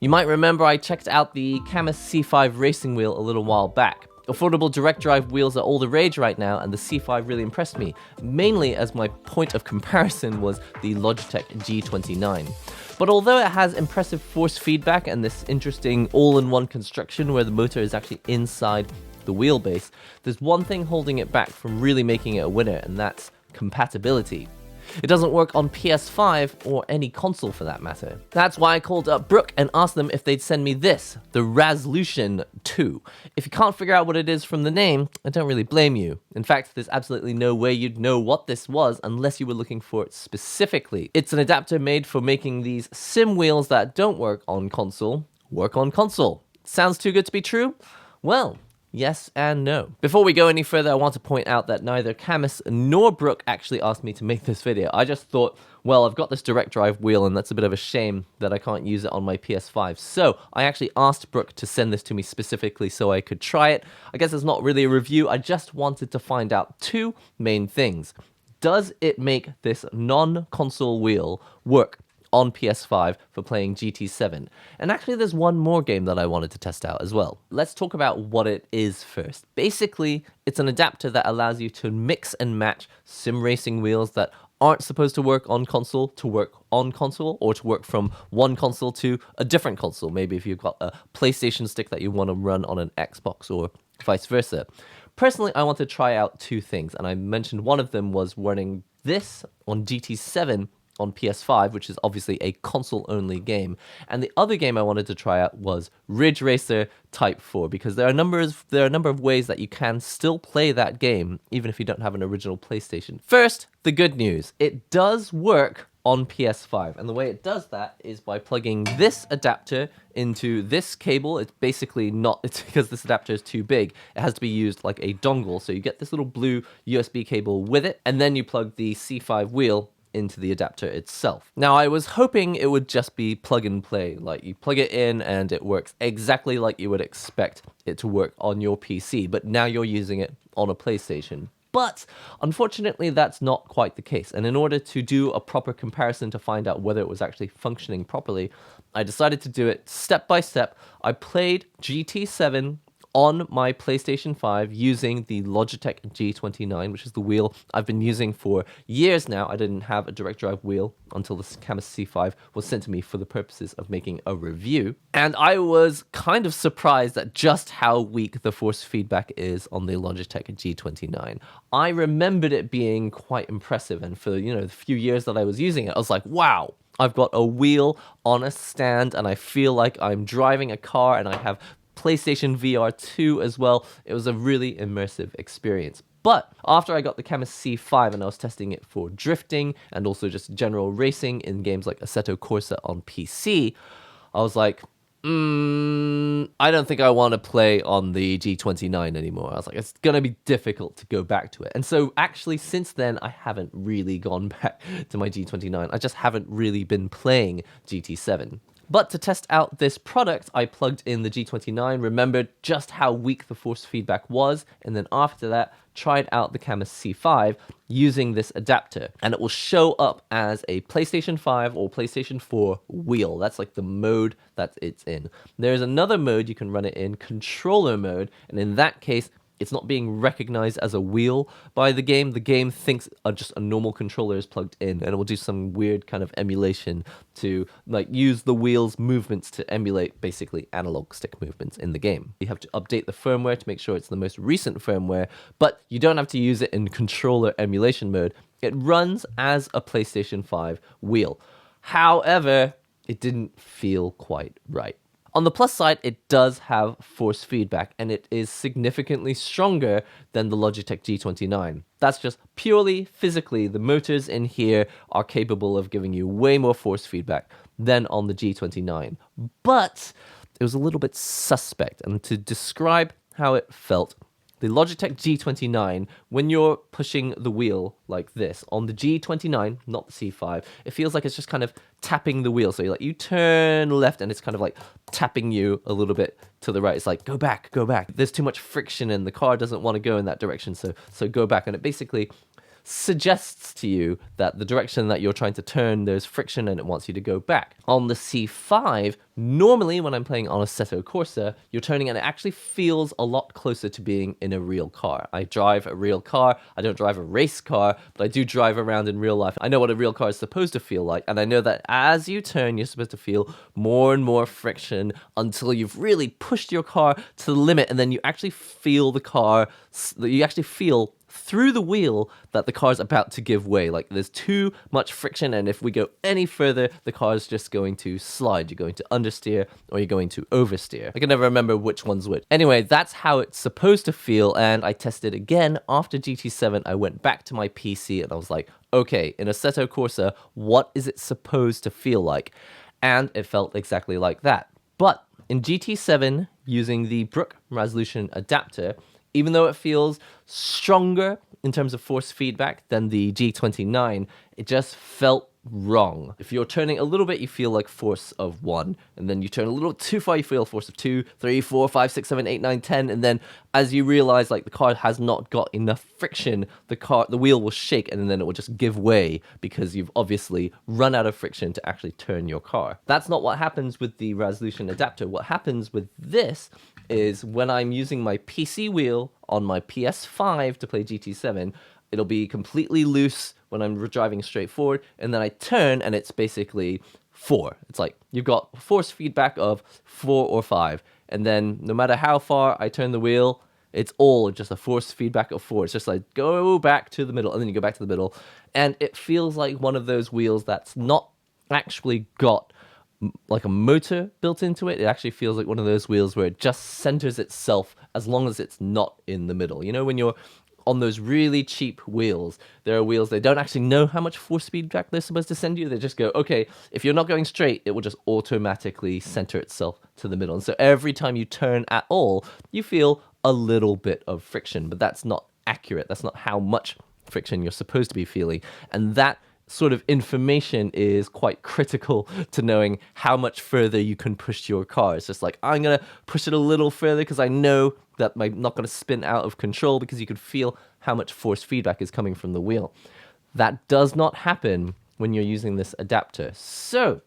You might remember I checked out the Cammus C5 racing wheel a little while back. Affordable direct drive wheels are all the rage right now, and the C5 really impressed me, mainly as my point of comparison was the Logitech G29. But although it has impressive force feedback and this interesting all-in-one construction where the motor is actually inside the wheelbase, there's one thing holding it back from really making it a winner, and that's compatibility. It doesn't work on PS5 or any console for that matter. That's why I called up Brook and asked them if they'd send me this, the Raslution 2. If you can't figure out what it is from the name, I don't really blame you. In fact, there's absolutely no way you'd know what this was unless you were looking for it specifically. It's an adapter made for making these sim wheels that don't work on console. Sounds too good to be true? Well, yes and no. Before we go any further, I want to point out that neither Cammus nor Brook actually asked me to make this video. I just thought, well, I've got this direct drive wheel and that's a bit of a shame that I can't use it on my PS5. So I actually asked Brook to send this to me specifically so I could try it. I guess it's not really a review. I just wanted to find out two main things. Does it make this non-console wheel work on PS5 for playing GT7? And actually there's one more game that I wanted to test out as well. Let's talk about what it is first. Basically, it's an adapter that allows you to mix and match sim racing wheels that aren't supposed to work on console to work on console, or to work from one console to a different console. Maybe if you've got a PlayStation stick that you want to run on an Xbox or vice versa. Personally, I want to try out two things, and I mentioned one of them was running this on GT7 on PS5, which is obviously a console-only game. And the other game I wanted to try out was Ridge Racer Type 4, because there are a number of ways that you can still play that game, even if you don't have an original PlayStation. First, the good news. It does work on PS5, and the way it does that is by plugging this adapter into this cable. It's basically not, it's because this adapter is too big. It has to be used like a dongle, so you get this little blue USB cable with it, and then you plug the C5 wheel into the adapter itself. Now, I was hoping it would just be plug and play, like you plug it in and it works exactly like you would expect it to work on your PC, but now you're using it on a PlayStation. But unfortunately, that's not quite the case. And in order to do a proper comparison to find out whether it was actually functioning properly, I decided to do it step by step. I played GT7 on my PlayStation 5 using the Logitech G29, which is the wheel I've been using for years now. I didn't have a direct drive wheel until the Cammus C5 was sent to me for the purposes of making a review. And I was kind of surprised at just how weak the force feedback is on the Logitech G29. I remembered it being quite impressive, and for, the few years that I was using it, I was like, wow, I've got a wheel on a stand and I feel like I'm driving a car, and I have PlayStation VR 2 as well. It was a really immersive experience. But after I got the Cammus C5 and I was testing it for drifting and also just general racing in games like Assetto Corsa on PC, I was like, I don't think I want to play on the G29 anymore. I was like, it's going to be difficult to go back to it. And so actually since then, I haven't really gone back to my G29. I just haven't really been playing GT7. But to test out this product, I plugged in the G29, remembered just how weak the force feedback was, and then after that, tried out the Cammus C5 using this adapter. And it will show up as a PlayStation 5 or PlayStation 4 wheel. That's like the mode that it's in. There's another mode you can run it in, controller mode, and in that case, it's not being recognized as a wheel by the game. The game thinks just a normal controller is plugged in, and it will do some weird kind of emulation to use the wheel's movements to emulate basically analog stick movements in the game. You have to update the firmware to make sure it's the most recent firmware, but you don't have to use it in controller emulation mode. It runs as a PlayStation 5 wheel. However, it didn't feel quite right. On the plus side, it does have force feedback, and it is significantly stronger than the Logitech G29. That's just purely physically. The motors in here are capable of giving you way more force feedback than on the G29. But it was a little bit suspect, and to describe how it felt, the Logitech G29, when you're pushing the wheel like this, on the G29, not the C5, it feels like it's just kind of tapping the wheel. So you turn left and it's kind of like tapping you a little bit to the right. It's like, go back, go back. There's too much friction and the car doesn't want to go in that direction, so go back. And it basically suggests to you that the direction that you're trying to turn, there's friction and it wants you to go back. On the C5, normally when I'm playing on Assetto Corsa, you're turning and it actually feels a lot closer to being in a real car. I drive a real car. I don't drive a race car, but I do drive around in real life. I know what a real car is supposed to feel like, and I know that as you turn, you're supposed to feel more and more friction until you've really pushed your car to the limit, and then you actually feel the car, you actually feel through the wheel that the car's about to give way. Like there's too much friction, and if we go any further, the car's just going to slide. You're going to understeer or you're going to oversteer. I can never remember which one's which. Anyway, that's how it's supposed to feel, and I tested again after GT7. I went back to my PC and I was like, okay, in Assetto Corsa, what is it supposed to feel like? And it felt exactly like that. But in GT7, using the Brook Raslution adapter, even though it feels stronger in terms of force feedback than the G29, it just felt wrong. If you're turning a little bit, you feel like force of 1, and then you turn a little too far, you feel force of 2, 3, 4, 5, 6, 7, 8, 9, 10, and then as you realize like the car has not got enough friction, the wheel will shake and then it will just give way because you've obviously run out of friction to actually turn your car. That's not what happens with the Raslution adapter. What happens with this is when I'm using my PC wheel on my PS5 to play GT7, it'll be completely loose when I'm driving straight forward, and then I turn and it's basically 4. It's like you've got force feedback of 4 or 5, and then no matter how far I turn the wheel, it's all just a force feedback of 4. It's just like go back to the middle, and then you go back to the middle, and it feels like one of those wheels that's not actually got like a motor built into it. It actually feels like one of those wheels where it just centers itself as long as it's not in the middle. You know, when you're on those really cheap wheels, there are wheels, they don't actually know how much force feedback they're supposed to send you. They just go, okay, if you're not going straight, it will just automatically center itself to the middle. And so every time you turn at all, you feel a little bit of friction, but that's not accurate. That's not how much friction you're supposed to be feeling. And that sort of information is quite critical to knowing how much further you can push your car. It's just like, I'm going to push it a little further because I know that I'm not going to spin out of control, because you can feel how much force feedback is coming from the wheel. That does not happen when you're using this adapter. So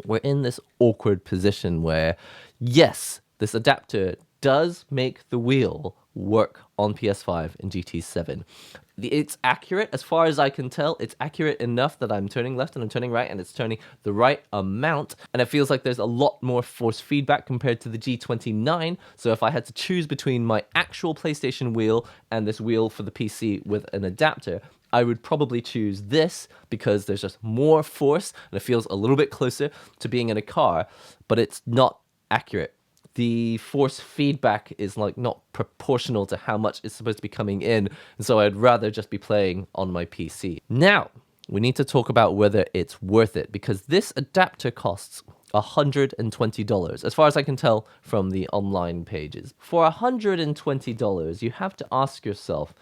we're in this awkward position where, yes, this adapter does make the wheel work on PS5 and GT7. It's accurate, as far as I can tell. It's accurate enough that I'm turning left and I'm turning right, and it's turning the right amount, and it feels like there's a lot more force feedback compared to the G29. So if I had to choose between my actual PlayStation wheel and this wheel for the PC with an adapter, I would probably choose this because there's just more force and it feels a little bit closer to being in a car, but it's not accurate. The force feedback is like not proportional to how much is supposed to be coming in, and so I'd rather just be playing on my PC. Now, we need to talk about whether it's worth it, because this adapter costs $120, as far as I can tell from the online pages. For $120, you have to ask yourself,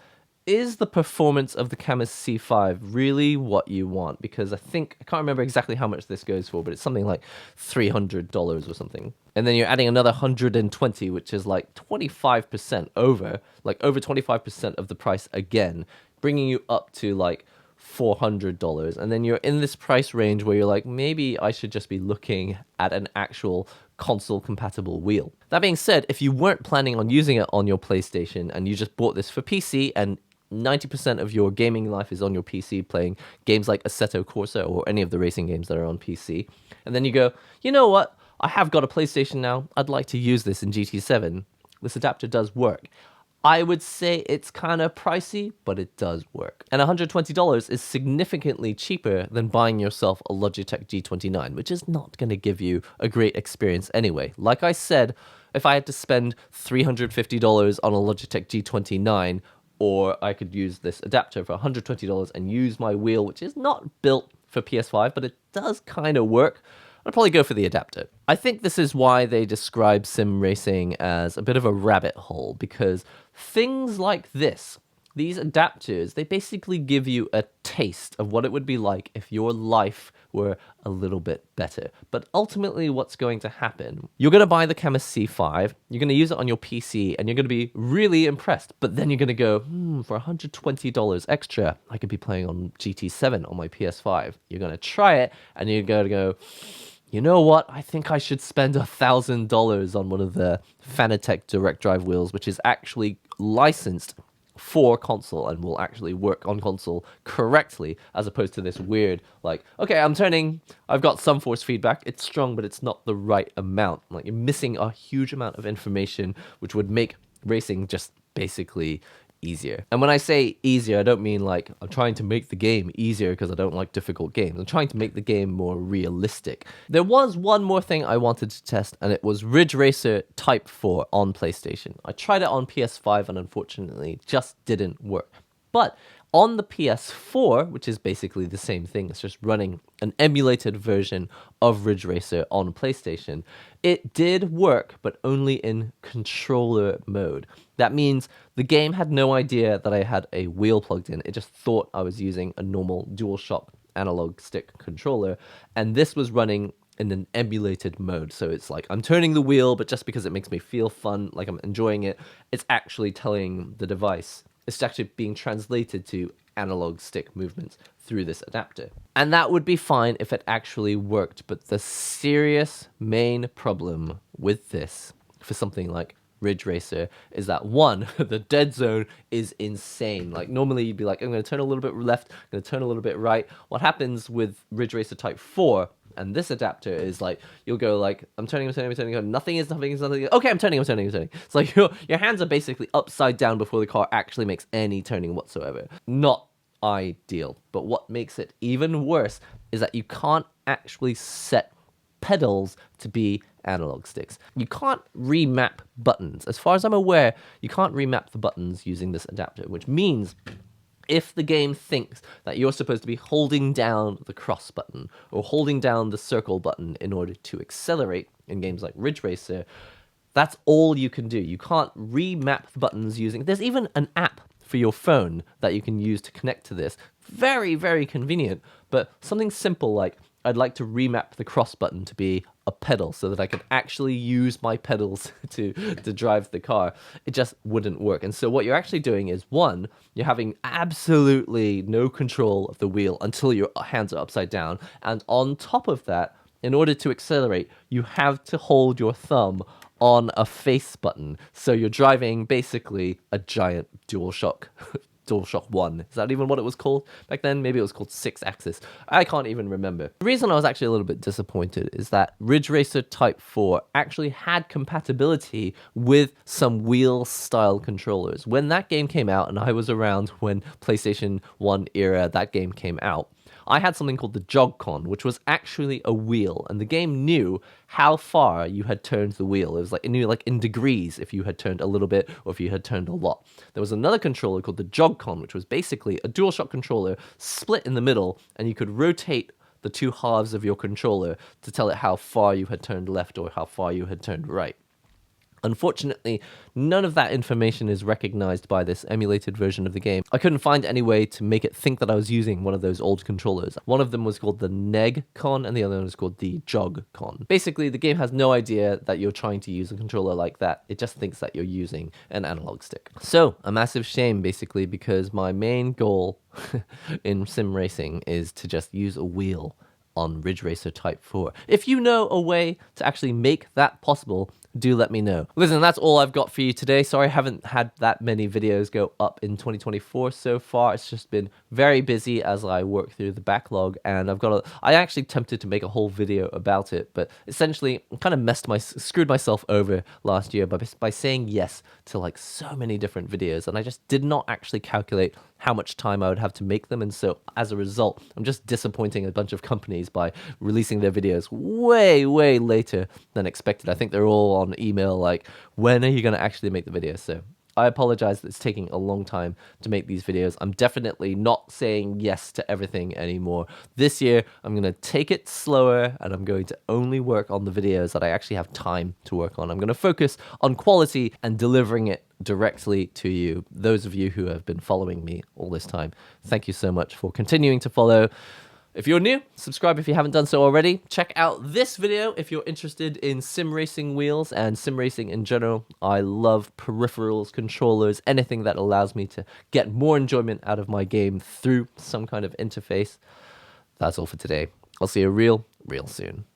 is the performance of the Cammus C5 really what you want? Because I can't remember exactly how much this goes for, but it's something like $300 or something. And then you're adding another 120, which is like 25% over, like over 25% of the price again, bringing you up to like $400. And then you're in this price range where you're like, maybe I should just be looking at an actual console compatible wheel. That being said, if you weren't planning on using it on your PlayStation and you just bought this for PC, and 90% of your gaming life is on your PC playing games like Assetto Corsa or any of the racing games that are on PC, and then you go, you know what, I have got a PlayStation now, I'd like to use this in GT7, this adapter does work. I would say it's kind of pricey, but it does work. And $120 is significantly cheaper than buying yourself a Logitech G29, which is not going to give you a great experience anyway. Like I said, if I had to spend $350 on a Logitech G29, or I could use this adapter for $120 and use my wheel, which is not built for PS5, but it does kind of work, I'd probably go for the adapter. I think this is why they describe sim racing as a bit of a rabbit hole, because things like this, These adapters, they basically give you a taste of what it would be like if your life were a little bit better. But ultimately, what's going to happen? You're going to buy the Cammus C5, you're going to use it on your PC, and you're going to be really impressed. But then you're going to go, for $120 extra, I could be playing on GT7 on my PS5. You're going to try it, and you're going to go, you know what? I think I should spend $1,000 on one of the Fanatec direct drive wheels, which is actually licensed for console and will actually work on console correctly, as opposed to this weird, like, okay, I've got some force feedback, it's strong, but it's not the right amount. Like, you're missing a huge amount of information, which would make racing just basically easier. And when I say easier, I don't mean like I'm trying to make the game easier because I don't like difficult games. I'm trying to make the game more realistic. There was one more thing I wanted to test, and it was Ridge Racer Type 4 on PlayStation. I tried it on PS5 and unfortunately just didn't work. But on the PS4, which is basically the same thing, it's just running an emulated version of Ridge Racer on PlayStation, it did work, but only in controller mode. That means the game had no idea that I had a wheel plugged in. It just thought I was using a normal DualShock analog stick controller, and this was running in an emulated mode. So it's like I'm turning the wheel, but just because it makes me feel fun, like I'm enjoying it, it's actually telling the device. It's actually being translated to analog stick movements through this adapter. And that would be fine if it actually worked, but the serious main problem with this, for something like Ridge Racer, is that one, the dead zone is insane. Like normally you'd be like, I'm going to turn a little bit left, I'm going to turn a little bit right. What happens with Ridge Racer Type 4 and this adapter is like, you'll go like, I'm turning, nothing is. Okay, I'm turning. It's like your hands are basically upside down before the car actually makes any turning whatsoever. Not ideal. But what makes it even worse is that you can't actually set pedals to be analog sticks. You can't remap buttons. As far as I'm aware, you can't remap the buttons using this adapter, which means if the game thinks that you're supposed to be holding down the cross button or holding down the circle button in order to accelerate in games like Ridge Racer, that's all you can do. You can't remap the buttons using... There's even an app for your phone that you can use to connect to this. Very, very convenient, but something simple like, I'd like to remap the cross button to be a pedal so that I could actually use my pedals to drive the car. It just wouldn't work. And so what you're actually doing is, one, you're having absolutely no control of the wheel until your hands are upside down. And on top of that, in order to accelerate, you have to hold your thumb on a face button. So you're driving basically a giant DualShock 1. Is that even what it was called? Back then, maybe it was called 6-axis. I can't even remember. The reason I was actually a little bit disappointed is that Ridge Racer Type 4 actually had compatibility with some wheel-style controllers. When that game came out, and I was around when PlayStation 1 era that game came out, I had something called the Jog-Con, which was actually a wheel, and the game knew how far you had turned the wheel. It was like, it knew like in degrees if you had turned a little bit or if you had turned a lot. There was another controller called the Jog-Con, which was basically a DualShock controller split in the middle, and you could rotate the two halves of your controller to tell it how far you had turned left or how far you had turned right. Unfortunately, none of that information is recognized by this emulated version of the game. I couldn't find any way to make it think that I was using one of those old controllers. One of them was called the NEG-Con and the other one was called the Jog-Con. Basically, the game has no idea that you're trying to use a controller like that. It just thinks that you're using an analog stick. So, a massive shame, basically, because my main goal in sim racing is to just use a wheel on Ridge Racer Type 4. If you know a way to actually make that possible, do let me know. Listen, that's all I've got for you today. Sorry I haven't had that many videos go up in 2024 so far. It's just been very busy as I work through the backlog, and I actually tempted to make a whole video about it, but essentially I kind of screwed myself over last year by saying yes to like so many different videos, and I just did not actually calculate how much time I would have to make them, and so as a result, I'm just disappointing a bunch of companies by releasing their videos way, way later than expected. I think they're all on email like, when are you going to actually make the video? So I apologize that it's taking a long time to make these videos. I'm definitely not saying yes to everything anymore. This year, I'm going to take it slower and I'm going to only work on the videos that I actually have time to work on. I'm going to focus on quality and delivering it directly to you. Those of you who have been following me all this time, thank you so much for continuing to follow. If you're new, subscribe if you haven't done so already. Check out this video if you're interested in sim racing wheels and sim racing in general. I love peripherals, controllers, anything that allows me to get more enjoyment out of my game through some kind of interface. That's all for today. I'll see you real soon.